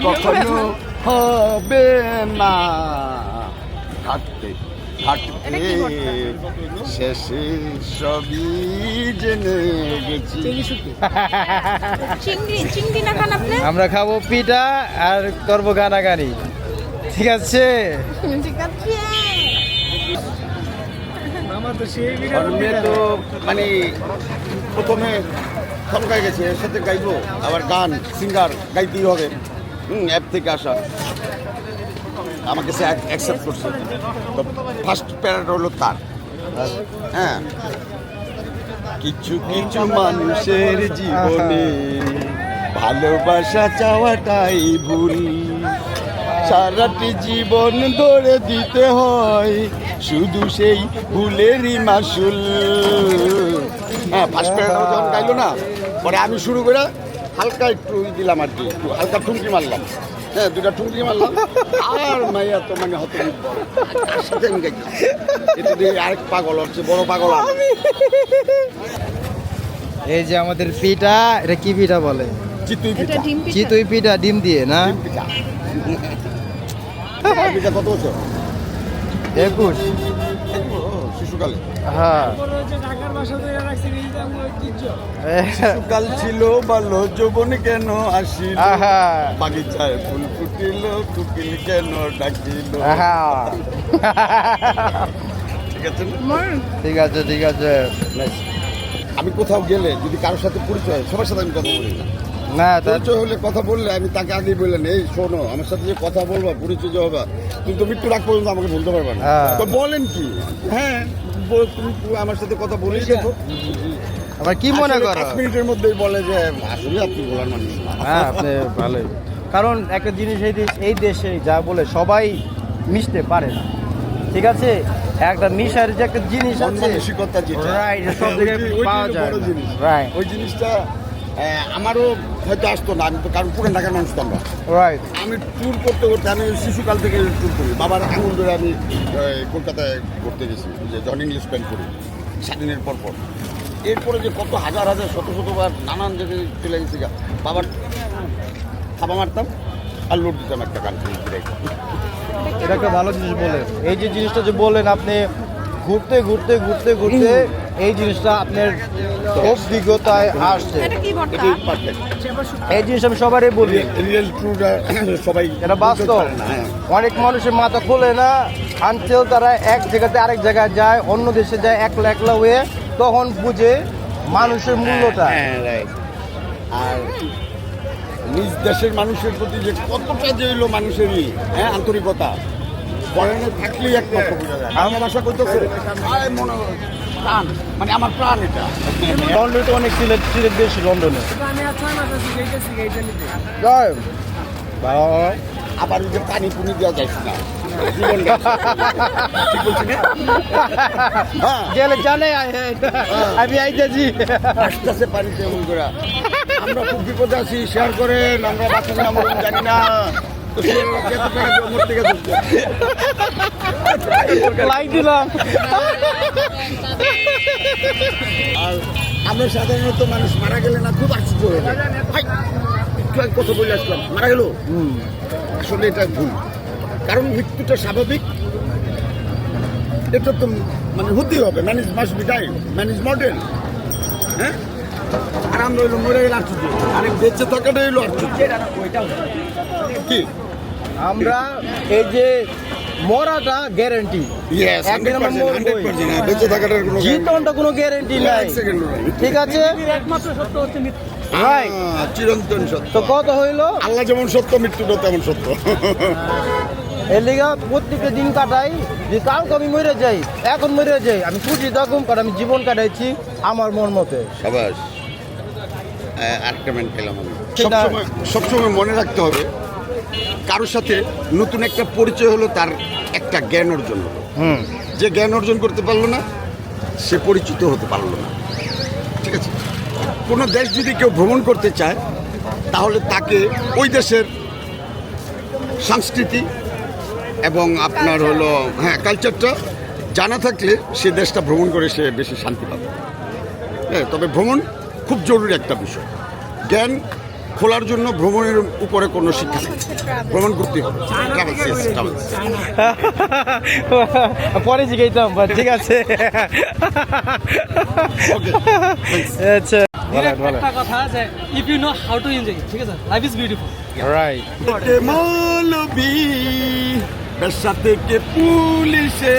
কখনো হবে না। থাকতে থাকতে শেষে সবই জেনে গেছি। চিংড়ি না খান আপনি? আমরা খাবো পিঠা আর করবো গানাগানি, ঠিক আছে? ঠিক আছে। মেয়ে তো মানে প্রথমে থমকায় গেছে, এর সাথে গাইবো আবার গান সিঙ্গার গাইতেই হবে। অ্যাপ থেকে আসা আমাকে সে অ্যাকসেপ্ট করছে। তো ফার্স্ট প্যারাটা হলো তার। হ্যাঁ, কিছু কিছু মানুষের জীবনে ভালোবাসা চাওয়াটাই ভুল, সারাটি জীবন ধরে দিতে হয় শুধু সেই ভুলেরই মাসুল। হ্যাঁ, ফার্স্ট প্যারাটা যখন গাইলো না, পরে আমি শুরু করে হালকা একটু দিলাম আর কি, একটু হালকা ঠুমকি মারলাম। হ্যাঁ, দুটা ঠুমকি মারলাম আর মাইয়া তো মানে হত তার সাথে আমি গাইলাম। এটা দিয়ে আরেক পাগল হচ্ছে, বড় পাগল। এই যে আমাদের পিঠা, এটা কি পিঠা বলে? চিতুই এটা পিঠা। ডিম পিঠা। চিতই পিঠা, ডিম দিয়ে না? ডিম পিঠা। পিঠা কত বছর? 21। শিশুকালে। হ্যাঁ, শিশুকাল ছিল ভালো, যৌবন কেন আসিল, আহা বাগিচায় ফুল ফুটিল, কুকিল কেন ডাকিল। আহা ঠিক আছে না? ঠিক আছে, ঠিক আছে। Nice. আমি কোথাও গেলে যদি কারোর সাথে পরিচয় হয়, সবার সাথে আমি কথা বলি না। না তা পরিচয় হলে কথা বললে আমি তাকে আগেই বললেন, এই শোনো আমার সাথে যে কথা বলবা, পরিচয় যে হবে, তুমি তো মৃত্যুর আগ পর্যন্ত আমাকে বলতে পারবে না। হ্যাঁ। তো বলেন কি? হ্যাঁ, তুমি আমার সাথে কথা বলেই দেখো। আবার কি মনে আসলে করো? 5 মিনিটের মধ্যেই বলে যে আসলে আপনি বলার মানুষ না। হ্যাঁ, আপনি ভালোই। কারণ একটা জিনিস এই দেশে যা বলে সবাই মিশতে পারে না, ঠিক আছে? একটা মিশার যে একটা জিনিস মন আছে, মানসিকতা যেটা, রাইট, সব জায়গায় ওইটাই পাওয়া হলো যায় বড় না। জিনিস। রাইট, ওই জিনিসটা আমারও হয়তো আসতো না, আমি তো কারণ পুরান ঢাকার মানুষ তো আমরা। রাইট। আমি ট্যুর করতে করতে, আমি শিশুকাল থেকে ট্যুর করি, বাবার আঙুল ধরে আমি কলকাতায় ঘুরতে গেছি, যে জন ইংলিশ প্যান্ট করি স্বাধীনের পর। এরপরে যে কত হাজার হাজার শত শতবার নানান জায়গায় চলে গেছি, বাবার থাবা মারতাম আর লোড দিতাম একটা গান। এটা একটা ভালো জিনিস বলেন। এই যে জিনিসটা যে বললেন, আপনি ঘুরতে ঘুরতে ঘুরতে ঘুরতে এই জিনিসটা আপনার অভিজ্ঞতায় আসছে। এটা কি ভর্তা? এটাই পারফেক্ট। এই জিনিস আমি সবারই বলি, রিয়েল ট্যুরটা সবাই এটা বাস্তব। বুঝতে পারে না। হ্যাঁ। অনেক মানুষের মাথা খোলে না আনটিল তারা এক জায়গাতে আরেক জায়গায় যায়, অন্য দেশে যায় একলা একলা হয়ে, তখন বুঝে মানুষের মূল্যটা। হ্যাঁ, right. আর নিজ দেশের মানুষের প্রতি যে কতটা যে হইলো মানুষেরই আন্তরিকতা, ফরেনে থাকলেই একমাত্র বোঝা যায়। আমার ভাষা করতেছে মনে হয় প্রাণ, মানে আমার প্রাণ এটা। লন্ডনে তো অনেক সিলেট বেশি, লন্ডনে। জয় বাবা। আবার ওই যে পানি পুনি দেওয়া যায় না জীবনটা। ঠিক বলছি না? হ্যাঁ, গেলে জানে আমি আইতেছি। আস্তে আস্তে পানিতে এমন করে আমরা খুব বিপদে আছি, শেয়ার করেন, আমরা বাঁচি না মরুন জানি না। তো সে যেতে পারে, মরতে গেছে। লাইক দিলাম। আর আমরা সাধারণত মানুষ মারা গেলে না খুব আশ্চর্য হয়ে যায়। ভাই, একটু আগে কথা বলে আসলাম, মারা গেল। আসলে এটা ভুল, কারণ মৃত্যুটা স্বাভাবিক, এটা তো মানে হতেই হবে। Manage must be die, manage model. হ্যাঁ, আর আমরা হইলো মরে গেলে আশ্চর্য, আরে বেঁচে থাকাটাই হইলো আশ্চর্য। কি আমরা এই যে মরাটা গ্যারান্টি, ইয়েস, একদিন আমরা 100%, মরবই। বেঁচে থাকাটার কোনো জীবনটা কোনো গ্যারান্টি নাই, এক সেকেন্ডও নাই। ঠিক আছে? Right. চিরন্তন সত্য। তো কত হইলো? আল্লাহ যেমন সত্য, মৃত্যুটা তেমন সত্য। এর লিগা প্রত্যেকটা দিন কাটাই, যে কালকে আমি মরে যাই, এখন মরে যাই, আমি খুশি থাকুম, কারণ আমি জীবন কাটাইছি আমার মন মতে। সাবাস। আরেকটা ম্যান খেলাম আমি। সেটা- সবসময় মনে রাখতে হবে, কারোর সাথে নতুন একটা পরিচয় হলো তার একটা জ্ঞান অর্জন হলো। যে জ্ঞান অর্জন করতে পারলো না, সে পরিচিত হতে পারলো না। ঠিক আছে? কোনো দেশ যদি কেউ ভ্রমণ করতে চায়, তাহলে তাকে ওই দেশের সংস্কৃতি এবং আপনার হলো কালচারটা জানা থাকলে সে দেশটা ভ্রমণ করে সে বেশি শান্তি পাবে। হ্যাঁ, তবে ভ্রমণ খুব জরুরি একটা বিষয়। জ্ঞান খোলার জন্য ভ্রমণের উপরে কোনো শিক্ষা নেই, ভ্রমণ করতে হবে। Travels, yes, travels. পরে জিগাইতাম বাট ঠিক আছে Okay, thanks. আচ্ছা বলেন বলেন একটা কথা যে if you know how to enjoy ঠিক আছে লাইফ ইজ বিউটিফুল রাইট থেকে মৌলবি পেশা থেকে পুলিশে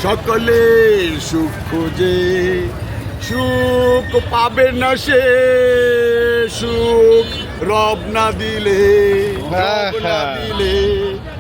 সকলে সুখ খোঁজে, সুখ পাবে না সে, সুখ রব না দিলে, রব না দিলে